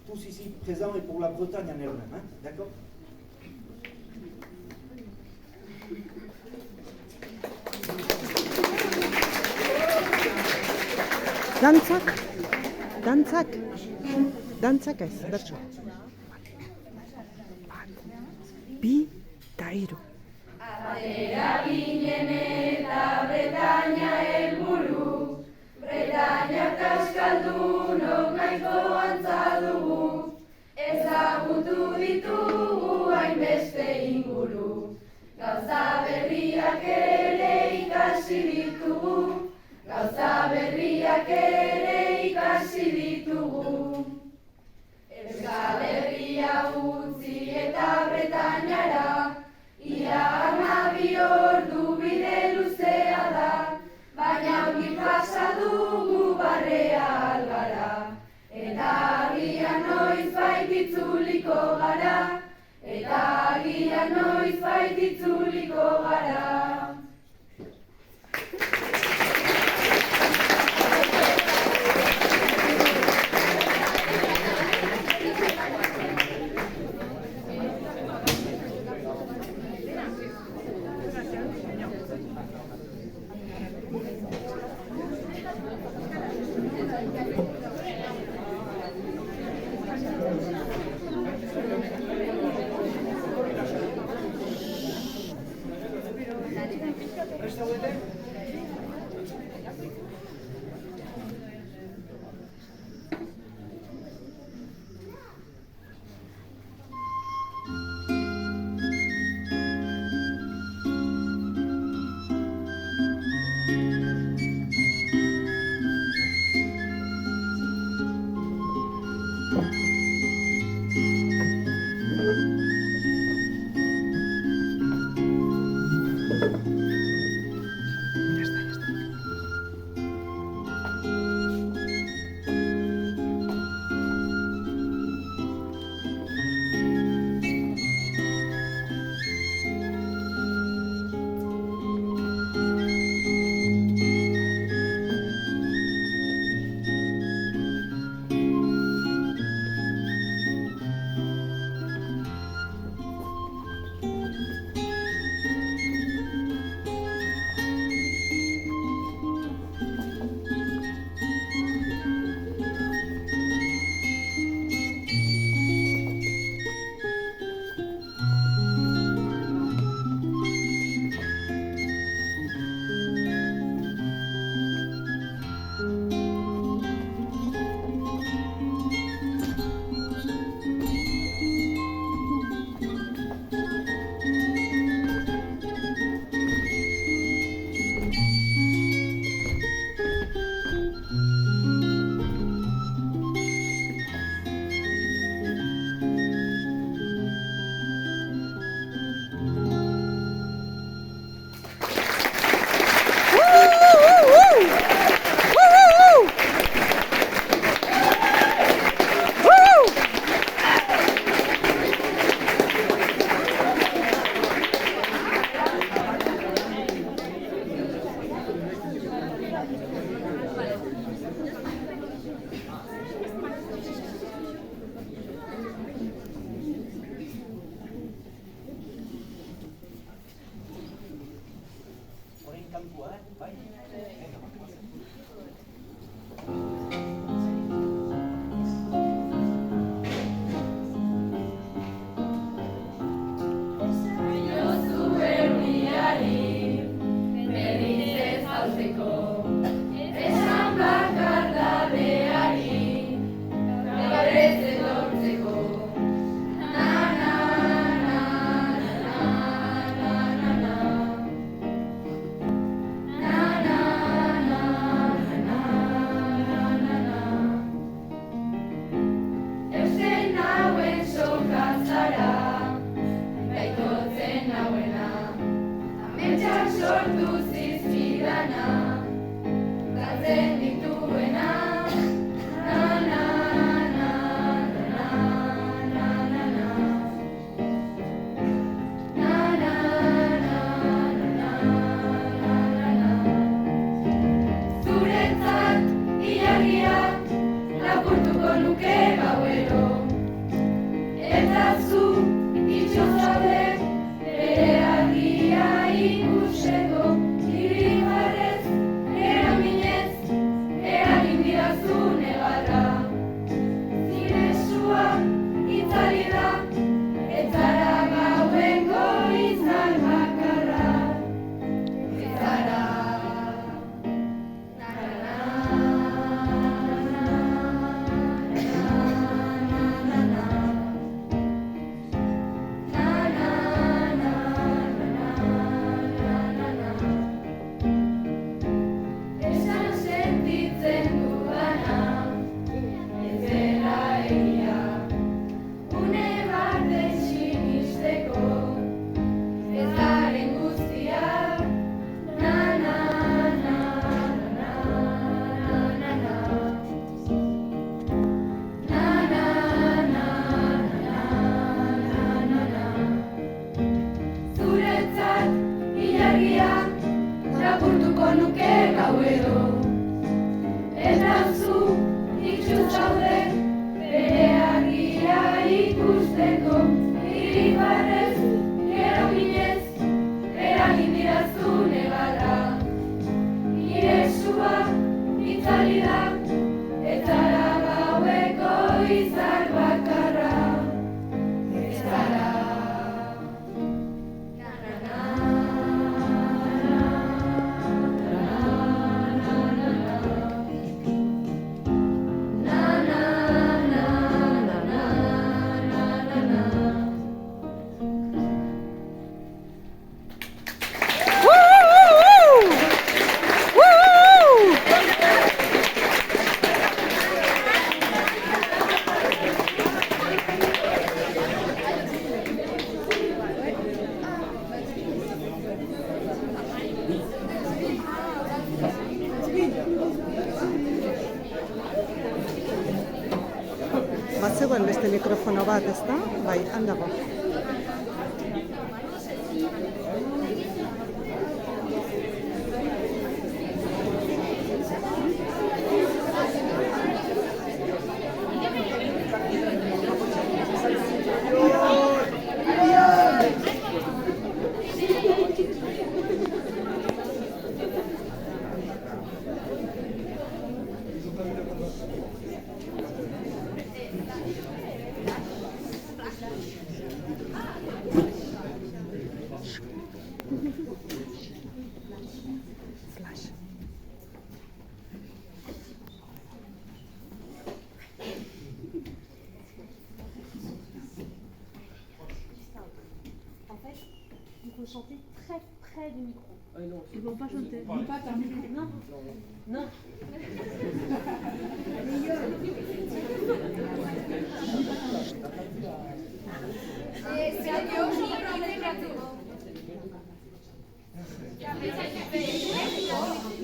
tous ici présents et pour la Bretagne en elle-même, hein, d'accord? Dantzak ez, bertso. Bi eta hiru. Atera ginen eta Bretaña helburu, Bretaña kaskaldunok nahiko antza dugu, ezagutu ditugu hainbeste inguru, gauza berriak ere ikasi ditugu, gauza berriak ere ikasi ditugu. Euskal Herria utzi eta Bretañara, ia 12 ordu bide luzea da, baina ongi pasa dugu barrea algara, eta agian noizbait itzuliko gara, eta agian noizbait itzuliko gara. irribarrez, gero minez, eragin didazu negala. Nire esua itzali da, eta gaueko izar bakarra. Ez gara. Bazegoen beste mikrofono bat, ezta? Bai, handago. Flash. En fait, il faut chanter très près du micro. Non, ils vont pas chanter. Non, non. Se adiós,